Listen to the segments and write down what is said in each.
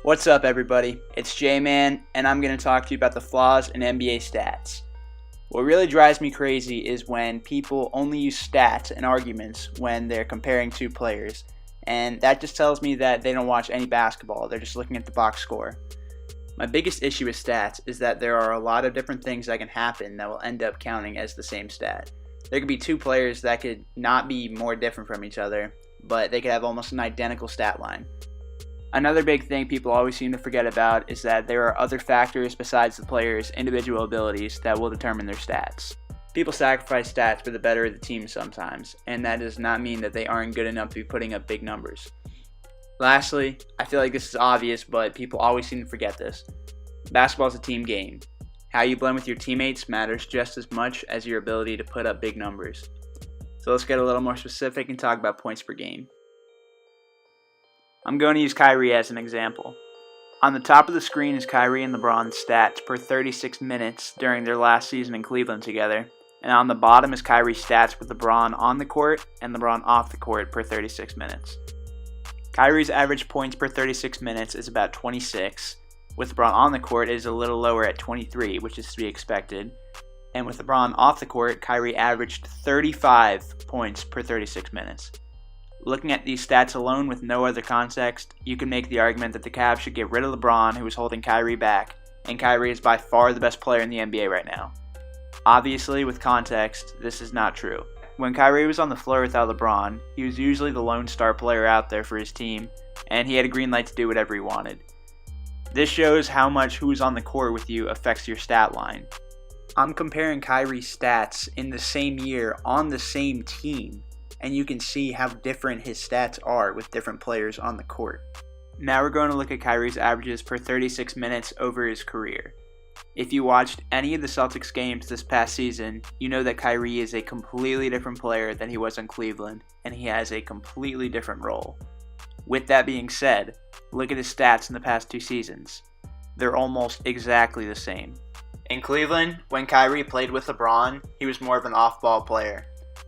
What's up, everybody? It's J-Man, and I'm going to talk to you about the flaws in NBA stats. What really drives me crazy is when people only use stats and arguments when they're comparing two players, and that just tells me that they don't watch any basketball. They're just looking at the box score. My biggest issue with stats is that there are a lot of different things that can happen that will end up counting as the same stat. There could be two players that could not be more different from each other, but they could have almost an identical stat line. Another big thing people always seem to forget about is that there are other factors besides the player's individual abilities that will determine their stats. People sacrifice stats for the better of the team sometimes, and that does not mean that they aren't good enough to be putting up big numbers. Lastly, I feel like this is obvious, but people always seem to forget this. Basketball is a team game. How you blend with your teammates matters just as much as your ability to put up big numbers. So let's get a little more specific and talk about points per game. I'm going to use Kyrie as an example. On the top of the screen is Kyrie and LeBron's stats per 36 minutes during their last season in Cleveland together, and on the bottom is Kyrie's stats with LeBron on the court and LeBron off the court per 36 minutes. Kyrie's average points per 36 minutes is about 26. With LeBron on the court, it is a little lower at 23, which is to be expected. And with LeBron off the court, Kyrie averaged 35 points per 36 minutes. Looking at these stats alone with no other context, you can make the argument that the Cavs should get rid of LeBron, who is holding Kyrie back, and Kyrie is by far the best player in the NBA right now. Obviously, with context, this is not true. When Kyrie was on the floor without LeBron, he was usually the lone star player out there for his team, and he had a green light to do whatever he wanted. This shows how much who's on the court with you affects your stat line. I'm comparing Kyrie's stats in the same year on the same team, and you can see how different his stats are with different players on the court. Now we're going to look at Kyrie's averages per 36 minutes over his career. If you watched any of the Celtics games this past season, you know that Kyrie is a completely different player than he was in Cleveland, and he has a completely different role. With that being said, look at his stats in the past two seasons. They're almost exactly the same. In Cleveland, when Kyrie played with LeBron, he was more of an off-ball player.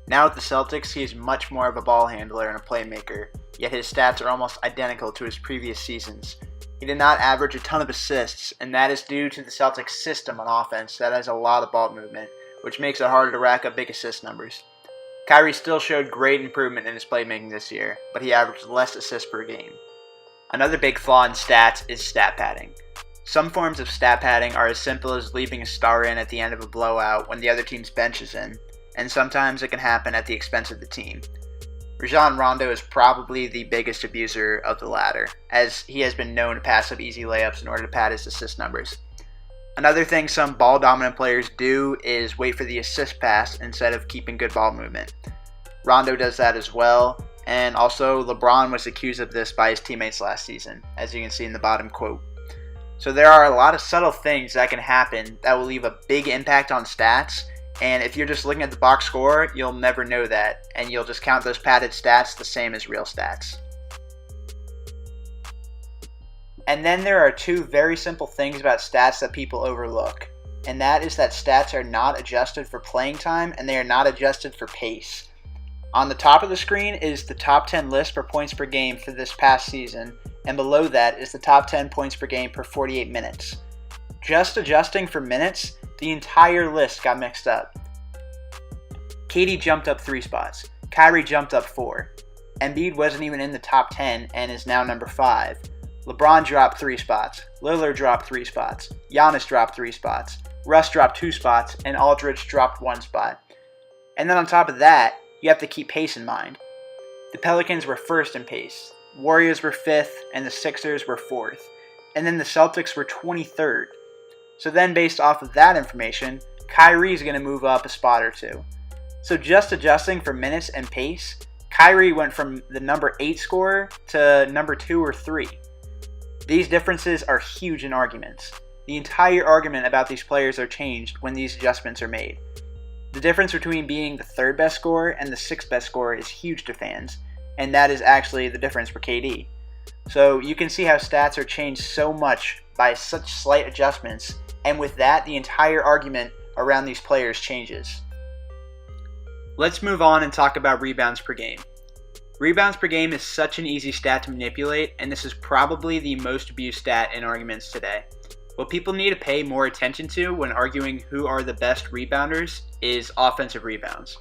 Now with the Celtics, he is much more of a ball handler and a playmaker, yet his stats are almost identical to his previous seasons. He did not average a ton of assists, and that is due to the Celtics' system on offense that has a lot of ball movement, which makes it harder to rack up big assist numbers. Kyrie still showed great improvement in his playmaking this year, but he averaged less assists per game. Another big flaw in stats is stat padding. Some forms of stat padding are as simple as leaving a star in at the end of a blowout when the other team's bench is in, and sometimes it can happen at the expense of the team. Rajon Rondo is probably the biggest abuser of the latter, as he has been known to pass up easy layups in order to pad his assist numbers. Another thing some ball-dominant players do is wait for the assist pass instead of keeping good ball movement. Rondo does that as well, and also LeBron was accused of this by his teammates last season, as you can see in the bottom quote. So there are a lot of subtle things that can happen that will leave a big impact on stats, and if you're just looking at the box score, you'll never know that, and you'll just count those padded stats the same as real stats. And then there are two very simple things about stats that people overlook, and that is that stats are not adjusted for playing time and they are not adjusted for pace. On the top of the screen is the top 10 list for points per game for this past season, and below that is the top 10 points per game per 48 minutes. Just adjusting for minutes, the entire list got mixed up. KD jumped up 3 spots. Kyrie jumped up 4. Embiid wasn't even in the top 10 and is now number 5. LeBron dropped 3 spots. Lillard dropped 3 spots. Giannis dropped 3 spots. Russ dropped 2 spots, and Aldridge dropped 1 spot. And then on top of that, you have to keep pace in mind. The Pelicans were 1st in pace. Warriors were 5th, and the Sixers were 4th. And then the Celtics were 23rd. So then based off of that information, Kyrie is going to move up a spot or 2. So just adjusting for minutes and pace, Kyrie went from the number 8 scorer to number 2 or 3. These differences are huge in arguments. The entire argument about these players are changed when these adjustments are made. The difference between being the 3rd best scorer and the 6th best scorer is huge to fans, and that is actually the difference for KD. So you can see how stats are changed so much by such slight adjustments, and with that, the entire argument around these players changes. Let's move on and talk about rebounds per game. Rebounds per game is such an easy stat to manipulate, and this is probably the most abused stat in arguments today. What people need to pay more attention to when arguing who are the best rebounders is offensive rebounds.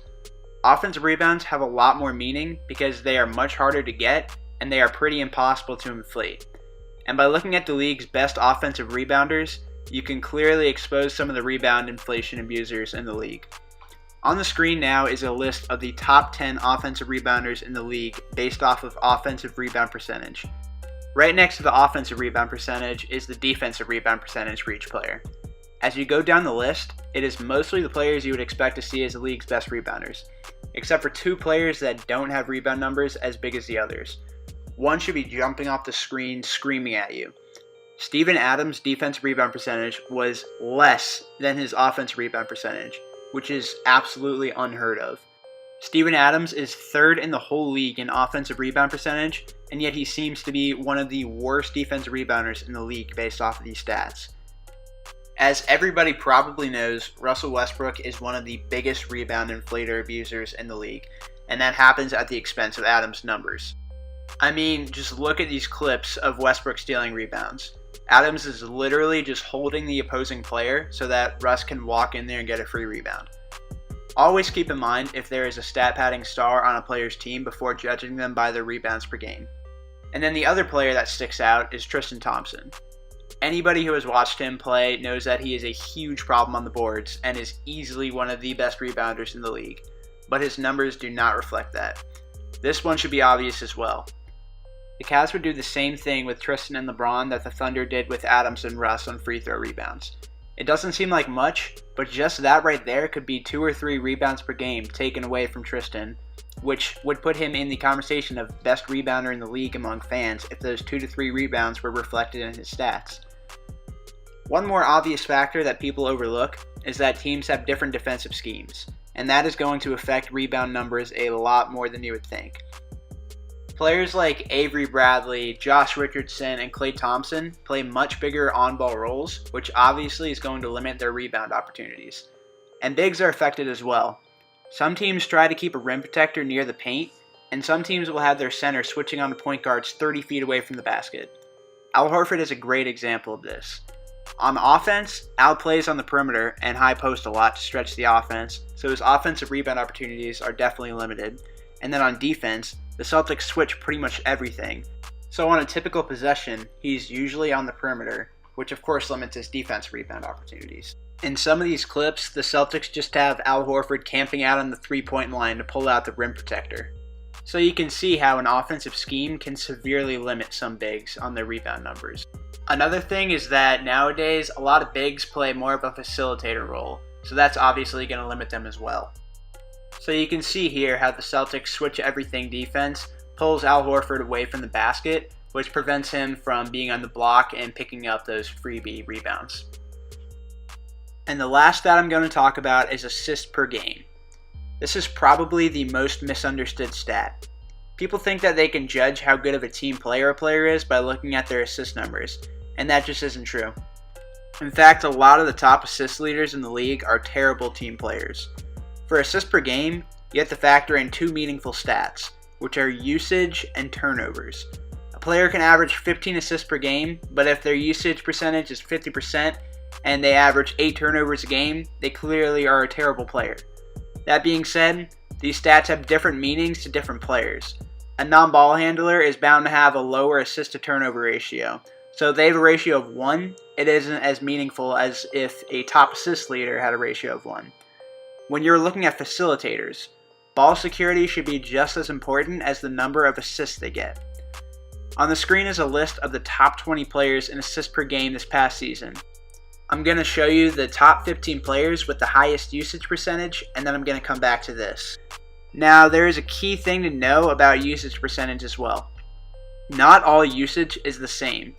Offensive rebounds have a lot more meaning because they are much harder to get and they are pretty impossible to inflate. And by looking at the league's best offensive rebounders, you can clearly expose some of the rebound inflation abusers in the league. On the screen now is a list of the top 10 offensive rebounders in the league based off of offensive rebound percentage. Right next to the offensive rebound percentage is the defensive rebound percentage for each player. As you go down the list, it is mostly the players you would expect to see as the league's best rebounders, except for two players that don't have rebound numbers as big as the others. One should be jumping off the screen screaming at you. Steven Adams' defensive rebound percentage was less than his offensive rebound percentage, which is absolutely unheard of. Steven Adams is third in the whole league in offensive rebound percentage, and yet he seems to be one of the worst defensive rebounders in the league based off of these stats. As everybody probably knows, Russell Westbrook is one of the biggest rebound inflator abusers in the league, and that happens at the expense of Adams' numbers. I mean, just look at these clips of Westbrook stealing rebounds. Adams is literally just holding the opposing player so that Russ can walk in there and get a free rebound. Always keep in mind if there is a stat padding star on a player's team before judging them by their rebounds per game. And then the other player that sticks out is Tristan Thompson. Anybody who has watched him play knows that he is a huge problem on the boards and is easily one of the best rebounders in the league, but his numbers do not reflect that. This one should be obvious as well. The Cavs would do the same thing with Tristan and LeBron that the Thunder did with Adams and Russ on free throw rebounds. It doesn't seem like much, but just that right there could be 2 or 3 rebounds per game taken away from Tristan, which would put him in the conversation of best rebounder in the league among fans if those 2 to 3 rebounds were reflected in his stats. One more obvious factor that people overlook is that teams have different defensive schemes, and that is going to affect rebound numbers a lot more than you would think. Players like Avery Bradley, Josh Richardson, and Klay Thompson play much bigger on-ball roles, which obviously is going to limit their rebound opportunities. And bigs are affected as well. Some teams try to keep a rim protector near the paint, and some teams will have their center switching on to point guards 30 feet away from the basket. Al Horford is a great example of this. On offense, Al plays on the perimeter and high post a lot to stretch the offense, so his offensive rebound opportunities are definitely limited. And then on defense, the Celtics switch pretty much everything. So on a typical possession, he's usually on the perimeter, which of course limits his defense rebound opportunities. In some of these clips, the Celtics just have Al Horford camping out on the three-point line to pull out the rim protector. So you can see how an offensive scheme can severely limit some bigs on their rebound numbers. Another thing is that nowadays, a lot of bigs play more of a facilitator role, so that's obviously going to limit them as well. So you can see here how the Celtics switch everything defense pulls Al Horford away from the basket, which prevents him from being on the block and picking up those freebie rebounds. And the last stat I'm going to talk about is assists per game. This is probably the most misunderstood stat. People think that they can judge how good of a team player a player is by looking at their assist numbers, and that just isn't true. In fact, a lot of the top assist leaders in the league are terrible team players. For assists per game, you have to factor in 2 meaningful stats, which are usage and turnovers. A player can average 15 assists per game, but if their usage percentage is 50% and they average 8 turnovers a game, they clearly are a terrible player. That being said, these stats have different meanings to different players. A non-ball handler is bound to have a lower assist to turnover ratio, so if they have a ratio of 1, it isn't as meaningful as if a top assist leader had a ratio of 1. When you're looking at facilitators, ball security should be just as important as the number of assists they get. On the screen is a list of the top 20 players in assists per game this past season. I'm going to show you the top 15 players with the highest usage percentage, and then I'm going to come back to this. Now, there is a key thing to know about usage percentage as well. Not all usage is the same.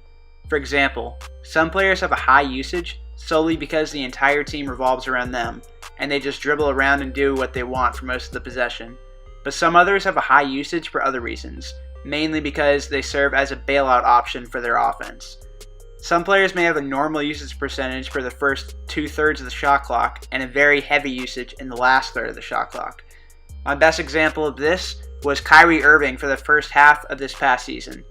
For example, some players have a high usage solely because the entire team revolves around them, and they just dribble around and do what they want for most of the possession. But some others have a high usage for other reasons, mainly because they serve as a bailout option for their offense. Some players may have a normal usage percentage for the first 2/3 of the shot clock and a very heavy usage in the last third of the shot clock. My best example of this was Kyrie Irving for the first half of this past season.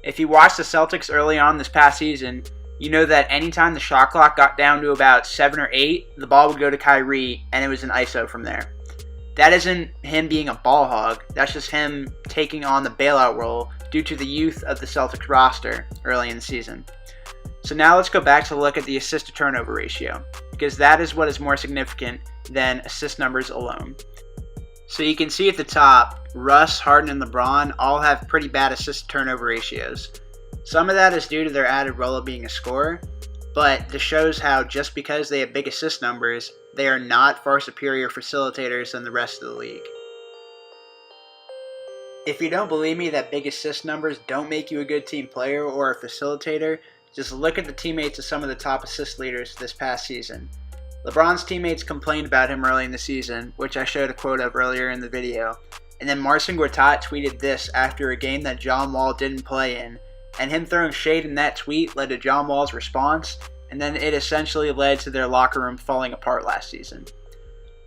If you watched the Celtics early on this past season, you know that anytime the shot clock got down to about 7 or 8, the ball would go to Kyrie, and it was an ISO from there. That isn't him being a ball hog, that's just him taking on the bailout role due to the youth of the Celtics roster early in the season. So now let's go back to look at the assist-to-turnover ratio, because that is what is more significant than assist numbers alone. So you can see at the top, Russ, Harden, and LeBron all have pretty bad assist-to-turnover ratios. Some of that is due to their added role of being a scorer, but this shows how just because they have big assist numbers, they are not far superior facilitators than the rest of the league. If you don't believe me that big assist numbers don't make you a good team player or a facilitator, just look at the teammates of some of the top assist leaders this past season. LeBron's teammates complained about him early in the season, which I showed a quote of earlier in the video, and then Marcin Gortat tweeted this after a game that John Wall didn't play in, and him throwing shade in that tweet led to John Wall's response, and then it essentially led to their locker room falling apart last season.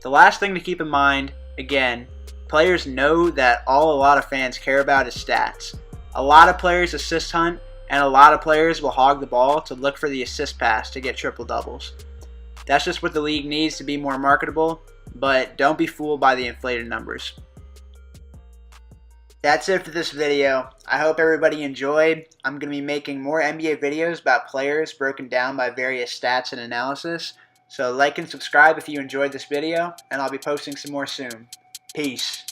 The last thing to keep in mind, again, players know that all a lot of fans care about is stats. A lot of players assist hunt, and a lot of players will hog the ball to look for the assist pass to get triple doubles. That's just what the league needs to be more marketable, but don't be fooled by the inflated numbers. That's it for this video. I hope everybody enjoyed. I'm going to be making more NBA videos about players broken down by various stats and analysis. So like and subscribe if you enjoyed this video, and I'll be posting some more soon. Peace.